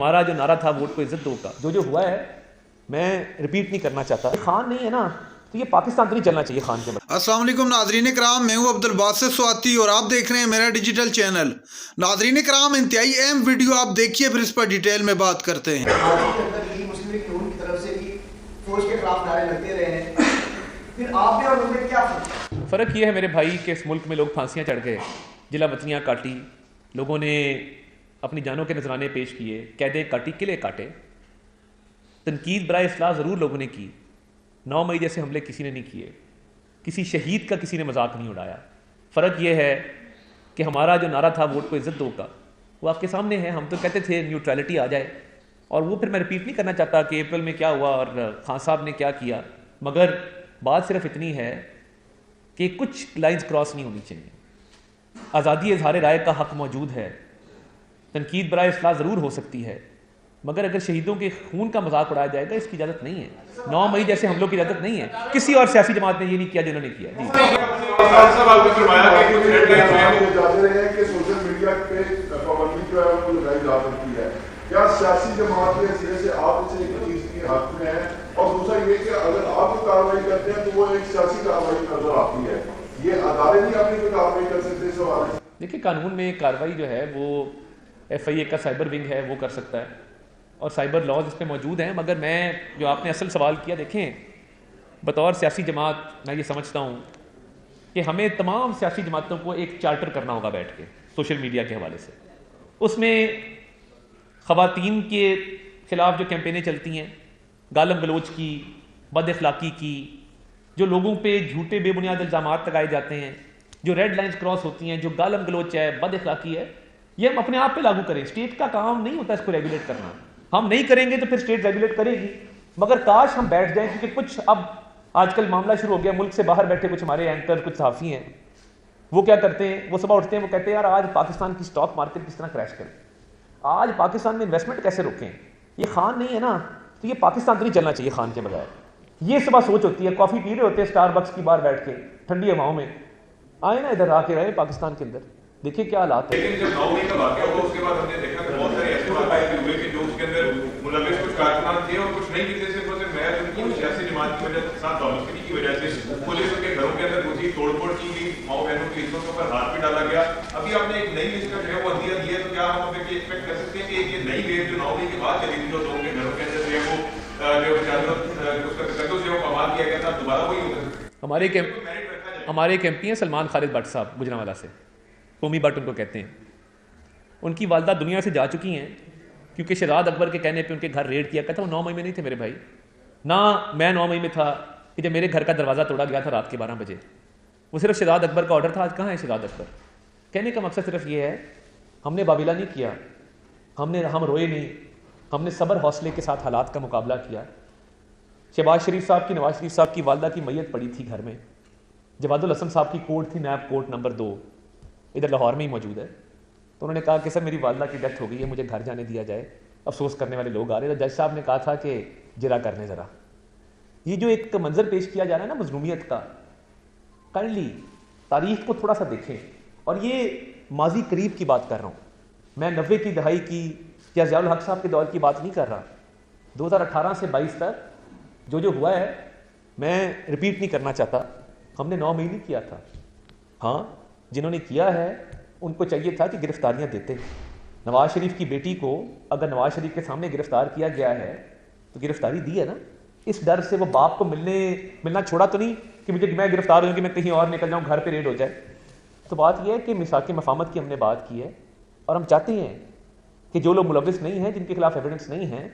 ہمارا جو نعرہ تھا ووٹ کو عزت دو کا جو ہوا ہے میں ریپیٹ نہیں کرنا چاہتا. خان نہیں ہے نا تو یہ پاکستان تو نہیں چلنا چاہیے خان کے بعد. السلام علیکم ناظرین کرام، میں ہوں عبدالباسط سواتی اور آپ دیکھ رہے ہیں میرا ڈیجیٹل چینل. ناظرین کرام، انتہائی اہم ویڈیو آپ دیکھیے، پھر اس پر ڈیٹیل میں بات کرتے ہیں. فرق یہ ہے میرے بھائی کہ اس ملک میں لوگ پھانسیاں چڑھ گئے، جلا وطنیاں کاٹی، لوگوں نے اپنی جانوں کے نذرانے پیش کیے، قیدیں کاٹی، قلعے کاٹے. تنقید برائے اصلاح ضرور لوگوں نے کی. 9 مئی جیسے حملے کسی نے نہیں کیے، کسی شہید کا کسی نے مذاق نہیں اڑایا. فرق یہ ہے کہ ہمارا جو نعرہ تھا ووٹ کو عزت دو کا وہ آپ کے سامنے ہے. ہم تو کہتے تھے نیوٹرلٹی آ جائے، اور وہ پھر میں ریپیٹ نہیں کرنا چاہتا کہ اپریل میں کیا ہوا اور خان صاحب نے کیا کیا، مگر بات صرف اتنی ہے کہ کچھ لائنز کراس نہیں ہونی چاہیے. آزادی اظہار رائے کا حق موجود ہے، تنقید برائے اصلاح ضرور ہو سکتی ہے، مگر اگر شہیدوں کے خون کا مذاق اڑایا جائے گا اس کی اجازت نہیں ہے. 9 مئی جیسے حملوں کی اجازت نہیں ہے. کسی اور سیاسی جماعت نے یہ نہیں کیا جنہوں نے کیا. کیا سیاسی جماعت کے حیثیت سے آپ اسے ایک چیز کی حق میں ہیں، اور دوسرا یہ کہ اگر آپ کوئی کارروائی کرتے ہیں تو وہ ایک سیاسی کارروائی نظر آتی ہے، یہ ادارے نہیں اپنی کوئی کارروائی کر سکتے اس حوالے سے؟ دیکھیے، قانون میں کارروائی جو ہے وہ ایف آئی اے کا سائبر ونگ ہے وہ کر سکتا ہے، اور سائبر لاز اس پہ موجود ہیں. مگر میں جو آپ نے اصل سوال کیا، دیکھیں بطور سیاسی جماعت میں یہ سمجھتا ہوں کہ ہمیں تمام سیاسی جماعتوں کو ایک چارٹر کرنا ہوگا بیٹھ کے سوشل میڈیا کے حوالے سے. اس میں خواتین کے خلاف جو کیمپینیں چلتی ہیں، گالم گلوچ کی، بد اخلاقی کی، جو لوگوں پہ جھوٹے بے بنیاد الزامات لگائے جاتے ہیں، جو ریڈ لائنز کراس ہوتی ہیں، جو گالم گلوچ ہے، بد اخلاقی ہے، یہ ہم اپنے آپ پہ لاگو کریں. اسٹیٹ کا کام نہیں ہوتا اس کو ریگولیٹ کرنا. ہم نہیں کریں گے تو پھر اسٹیٹ ریگولیٹ کرے گی. مگر کاش ہم بیٹھ جائیں، کیونکہ کچھ اب آج کل معاملہ شروع ہو گیا، ملک سے باہر بیٹھے کچھ ہمارے اینکر، کچھ صحافی ہیں، وہ کیا کرتے ہیں، وہ صبح اٹھتے ہیں، وہ کہتے ہیں یار آج پاکستان کی اسٹاک مارکیٹ کس طرح کریش کریں، آج پاکستان میں انویسٹمنٹ کیسے روکیں. یہ خان نہیں ہے نا تو یہ پاکستان تو نہیں چلنا چاہیے خان کے بغیر. یہ صبح سوچ ہوتی ہے. کافی پی رہے ہوتے ہیں اسٹار بکس کی باہر بیٹھ کے ٹھنڈی ہواؤں میں. آئے نا ادھر آ کے رہے پاکستان کے اندر، دیکھیں کیا حالات ہے. لیکن جب 9 مئی کا واقعہ ہوا اس کے بعد ہم نے دیکھا کہ بہت سارے ایسے واقعے ہوئے کہ جو اس کے اندر ملوث کچھ کارکنان تھے اور کچھ نہیں تھے. صرف محض ان کی سیاسی جماعت کی وجہ سے، ساتھ دولت کی وجہ سے پولیس کے گھروں کے اندر گھسی، توڑ پھوڑ کی گئی، ماؤں بہنوں کی عزتوں پر ہاتھ بھی ڈالا گیا. ابھی آپ نے ایک نئی لسٹ کا جو ہے وہ عطیہ دیا ہے، تو کیا ہم ابھی ایکسپیکٹ کر سکتے ہیں کہ یہ نئی ویو جو 9 مئی کے بعد چلی تھی، جو لوگوں کے گھروں کے اندر جو ہے وہ جو اس کا تقدس جو ہے وہ کمال کیا گیا تھا، دوبارہ وہی ہوگا؟ ہمارے ایک ایم پی ہیں سلمان خالد بٹ صاحب، گجرانوالہ سے، قومی بٹ ان کو کہتے ہیں. ان کی والدہ دنیا سے جا چکی ہیں کیونکہ شہزاد اکبر کے کہنے پہ ان کے گھر ریڈ کیا. کہتا وہ 9 مئی میں نہیں تھے میرے بھائی، نہ میں 9 مئی میں تھا کہ جب میرے گھر کا دروازہ توڑا گیا تھا رات کے 12 بجے. وہ صرف شہزاد اکبر کا آرڈر تھا. آج کہاں ہے شہزاد اکبر؟ کہنے کا مقصد صرف یہ ہے ہم نے بابیلا نہیں کیا، ہم روئے نہیں، ہم نے صبر حوصلے کے ساتھ حالات کا مقابلہ کیا. شہباز شریف صاحب کی، نواز شریف صاحب کی والدہ کی میت پڑی تھی گھر میں. جواد الحسن صاحب کی کورٹ تھی، نیب کورٹ نمبر 2 ادھر لاہور میں ہی موجود ہے. تو انہوں نے کہا کہ سر میری والدہ کی ڈیتھ ہو گئی ہے، مجھے گھر جانے دیا جائے. افسوس کرنے والے لوگ آ رہے تھے. جج صاحب نے کہا تھا کہ جرا کرنے ذرا. یہ جو ایک منظر پیش کیا جا رہا ہے نا مظلومیت کا، کائنڈلی تاریخ کو تھوڑا سا دیکھیں. اور یہ ماضی قریب کی بات کر رہا ہوں، میں 90 کی دہائی کی یا ضیاء الحق صاحب کے دور کی بات نہیں کر رہا. 2018 سے 22 تک جو ہوا ہے میں ریپیٹ نہیں کرنا چاہتا. ہم نے 9 مئی نہیں کیا تھا. ہاں، جنہوں نے کیا ہے ان کو چاہیے تھا کہ گرفتاریاں دیتے. نواز شریف کی بیٹی کو اگر نواز شریف کے سامنے گرفتار کیا گیا ہے تو گرفتاری دی ہے نا. اس ڈر سے وہ باپ کو ملنا چھوڑا تو نہیں کہ میں گرفتار ہوں کہ میں کہیں اور نکل جاؤں، گھر پہ ریڈ ہو جائے. تو بات یہ ہے کہ میثاق مفاہمت کی ہم نے بات کی ہے، اور ہم چاہتے ہیں کہ جو لوگ ملوث نہیں ہیں، جن کے خلاف ایویڈنس نہیں ہیں،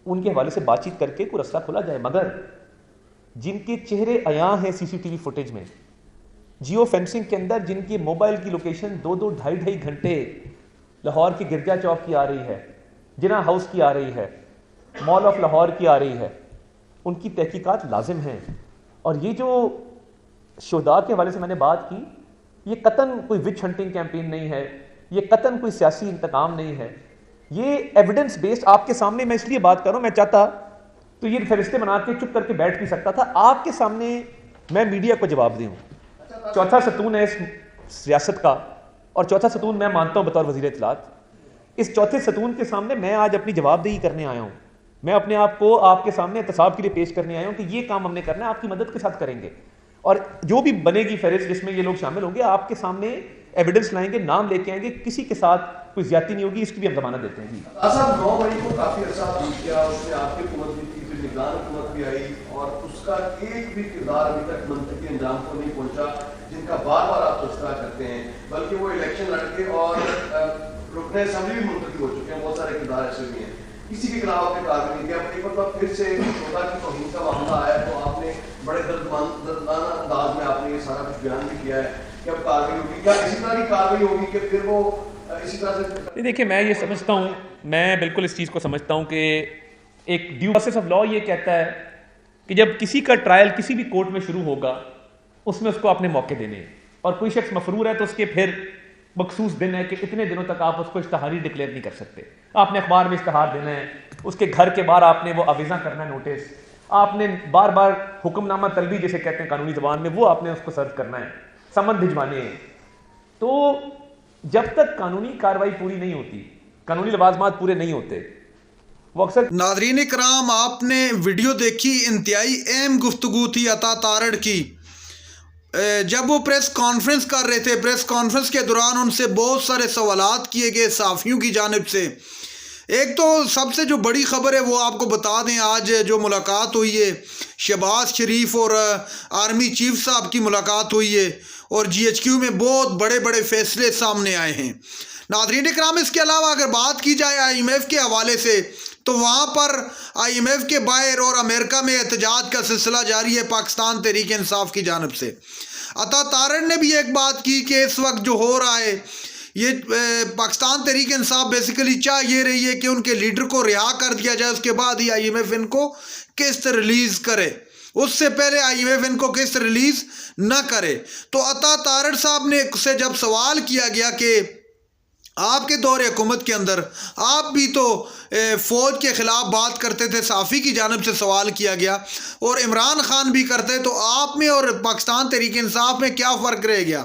ان کے حوالے سے بات چیت کر کے کوئی رستہ کھولا جائے. مگر جن کے چہرے عیاں ہیں سی سی ٹی وی فوٹیج میں، جیو فینسنگ کے اندر جن کی موبائل کی لوکیشن 2-2 ڈھائی گھنٹے لاہور کی گرجا چوک کی آ رہی ہے، جناح ہاؤس کی آ رہی ہے، مال آف لاہور کی آ رہی ہے، ان کی تحقیقات لازم ہیں. اور یہ جو شہداء کے حوالے سے میں نے بات کی، یہ قطعاً کوئی وچ ہنٹنگ کیمپین نہیں ہے، یہ قطعاً کوئی سیاسی انتقام نہیں ہے. یہ ایویڈنس بیسڈ آپ کے سامنے میں اس لیے بات کر رہا ہوں. میں چاہتا تو یہ فرشتے بنا کے چپ کر کے بیٹھ بھی سکتا تھا. آپ کے سامنے میں میڈیا کو جواب دوں. چوتھا ستون ہے اس ریاست کا، اور چوتھا ستون میں مانتا ہوں بطور وزیر اطلاعات اس چوتھے ستون کے سامنے میں آج اپنی جواب دہی کرنے آیا ہوں. میں اپنے آپ کو آپ کے سامنے احتساب کے لیے پیش کرنے آیا ہوں کہ یہ کام ہم نے کرنا ہے, آپ کی مدد کے ساتھ کریں گے, اور جو بھی بنے گی فہرست جس میں یہ لوگ شامل ہوں گے آپ کے سامنے ایویڈنس لائیں گے, نام لے کے آئیں گے, کسی کے ساتھ کوئی زیادتی نہیں ہوگی, اس کی بھی ہم ضمانت دیتے ہیں. جی صاحب 9 مئی کو کافی عرصہ آپ کیا, اس میں آپ کی حکومت بھی تھی, پھر نگران حکومت بھی آئی, اور اس کا ایک بھی کردار ابھی تک منطقی انجام کو نہیں پہنچا, جن کا بار بار آپ تذکرہ کرتے ہیں, بلکہ وہ الیکشن لڑ کے اور رکن اسمبلی بھی منتخب ہو چکے ہیں, بہت سارے کردار ایسے بھی ہیں, کسی کے خلاف آپ نے کارروائی نہیں کیا. ایک مطلب پھر سے شوبہ کی توہین کا معاملہ آیا تو آپ نے بڑے دردناک انداز میں آپ نے یہ سارا کچھ بیان بھی کیا ہے کہ اب کارروائی ہوگی, کیا اسی طرح کی کارروائی ہوگی کہ پھر وہ اسی طرح سے؟ دیکھیں میں یہ سمجھتا ہوں, میں بالکل اس چیز کو سمجھتا ہوں کہ ایک ڈیو پروسیس آف لا یہ کہتا ہے کہ جب کسی کا ٹرائل کسی بھی کورٹ میں شروع ہوگا اس میں اس کو اپنے موقع دینے ہیں, اور کوئی شخص مفرور ہے تو اس کے پھر مخصوص دن ہے کہ اتنے دنوں تک آپ اس کو اشتہاری ڈکلیئر نہیں کر سکتے. آپ نے اخبار میں اشتہار دینا ہے, اس کے گھر کے باہر آپ نے وہ آویزاں کرنا ہے نوٹس, آپ نے بار بار حکم نامہ طلبی جسے کہتے ہیں قانونی زبان میں, وہ آپ نے اس کو سرو کرنا ہے, سمن بھجوانے ہیں. تو جب تک قانونی کارروائی پوری نہیں ہوتی, قانونی لوازمات پورے نہیں ہوتے, وہ اکثر. ناظرین کرام, آپ نے ویڈیو دیکھی, انتہائی اہم گفتگو تھی عطا تارڑ کی جب وہ پریس کانفرنس کر رہے تھے. پریس کانفرنس کے دوران ان سے بہت سارے سوالات کیے گئے صحافیوں کی جانب سے. ایک تو سب سے جو بڑی خبر ہے وہ آپ کو بتا دیں, آج جو ملاقات ہوئی ہے شہباز شریف اور آرمی چیف صاحب کی ملاقات ہوئی ہے, اور GHQ میں بہت بڑے بڑے فیصلے سامنے آئے ہیں. ناظرین اکرام, اس کے علاوہ اگر بات کی جائے IMF کے حوالے سے تو وہاں پر IMF کے باہر اور امریکہ میں احتجاج کا سلسلہ جاری ہے پاکستان تحریک انصاف کی جانب سے. عطا تارڑ نے بھی ایک بات کی کہ اس وقت جو ہو رہا ہے یہ پاکستان تحریک انصاف بیسیکلی چاہ یہ رہی ہے کہ ان کے لیڈر کو رہا کر دیا جائے, اس کے بعد ہی IMF ان کو قسط ریلیز کرے, اس سے پہلے IMF ان کو قسط ریلیز نہ کرے. تو عطا تارڑ صاحب نے سے جب سوال کیا گیا کہ آپ کے دور حکومت کے اندر آپ بھی تو فوج کے خلاف بات کرتے تھے, صحافی کی جانب سے سوال کیا گیا, اور عمران خان بھی کرتے, تو آپ میں اور پاکستان تحریک انصاف میں کیا فرق رہ گیا؟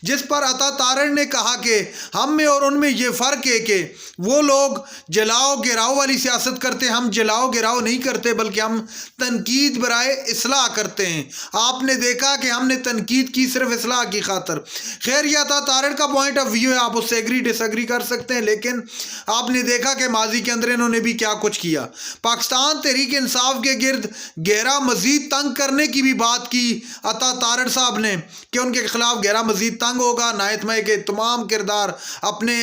جس پر عطا تارڑ نے کہا کہ ہم میں اور ان میں یہ فرق ہے کہ وہ لوگ جلاؤ گراؤ والی سیاست کرتے ہیں, ہم جلاؤ گراؤ نہیں کرتے بلکہ ہم تنقید برائے اصلاح کرتے ہیں. آپ نے دیکھا کہ ہم نے تنقید کی صرف اصلاح کی خاطر. خیر یہ عطا تارڑ کا پوائنٹ آف ویو ہے, آپ اس سے ایگری ڈس ایگری کر سکتے ہیں, لیکن آپ نے دیکھا کہ ماضی کے اندر انہوں نے بھی کیا کچھ کیا. پاکستان تحریک انصاف کے گرد گھیرا مزید تنگ کرنے کی بھی بات کی عطا تارڑ صاحب نے کہ ان کے خلاف گھیرا مزید تنگ ہوگا, عنایت مئی کے تمام کردار اپنے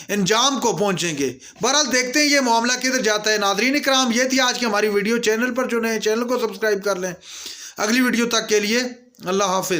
انجام کو پہنچیں گے. بہرحال دیکھتے ہیں یہ معاملہ کدھر جاتا ہے. ناظرین اکرام, یہ تھی آج کی ہماری ویڈیو. چینل پر جو نئے چینل کو سبسکرائب کر لیں. اگلی ویڈیو تک کے لیے اللہ حافظ.